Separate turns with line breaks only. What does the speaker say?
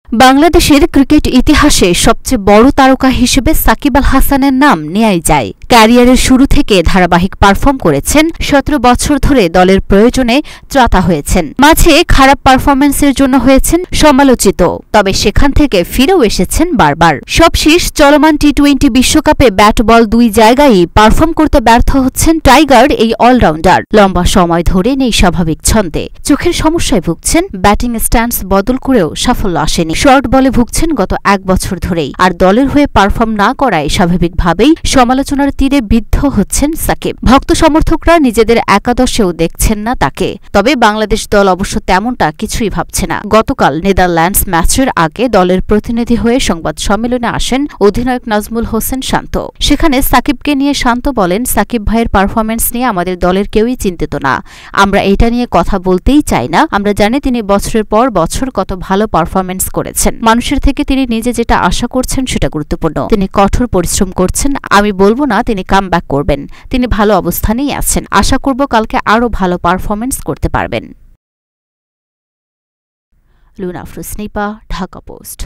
বাংলাদেশের ক্রিকেট ইতিহাসে সবচেয়ে বড় তারকা হিসেবে সাকিব আল হাসানের নাম নেয়াই যায়। ক্যারিয়ারের শুরু থেকে ধারাবাহিক পারফর্ম করেছেন, ১৭ বছর ধরে দলের প্রয়োজনে ত্রাতা হয়েছেন। মাঝে খারাপ পারফরম্যান্সের জন্য হয়েছেন সমালোচিত, তবে সেখান থেকে ফিরেও এসেছেন বারবার। সবশেষ চলমান টি-20 বিশ্বকাপে ব্যাট বল দুই জায়গায়ই পারফর্ম করতে ব্যর্থ হচ্ছেন টাইগার এই অলরাউন্ডার। লম্বা সময় ধরে নেই স্বাভাবিক ছন্দে, চোখের সমস্যায় ভুগছেন, ব্যাটিং স্ট্যান্স বদল করেও সাফল্য আসেনি। শর্ট বলে ভুগছেন গত ১ বছর ধরেই, আর দলের হয়ে পারফর্ম না করায় স্বাভাবিকভাবেই সমালোচনার তীরে বিদ্ধ হচ্ছেন সাকিব। ভক্ত সমর্থকরা নিজেদের একাদশেও দেখছেন না তাকে, তবে বাংলাদেশ দল অবশ্য তেমনটা কিছুই ভাবছে না। গতকাল নেদারল্যান্ডস ম্যাচের আগে দলের প্রতিনিধি হয়ে সংবাদ সম্মেলনে আসেন অধিনায়ক নাজমুল হোসেন শান্ত। সেখানে সাকিবকে নিয়ে শান্ত বলেন, সাকিব ভাইয়ের পারফরম্যান্স নিয়ে আমাদের দলের কেউই চিন্তিত না, আমরা এটা নিয়ে কথা বলতেই চাই না। আমরা জানি তিনি বছরের পর বছর কত ভালো পারফরম্যান্স করেছেন। মানুষের থেকে তিনি নিজে যেটা আশা করছেন সেটা গুরুত্বপূর্ণ। তিনি কঠোর পরিশ্রম করছেন, আমি বলবো না তিনি কামব্যাক করবেন। তিনি ভালো অবস্থানেই আছেন, আশা করব কালকে আরও ভালো পারফরম্যান্স করতে পারবেন। লুনা আফরোজ নিপা, ঢাকা পোস্ট।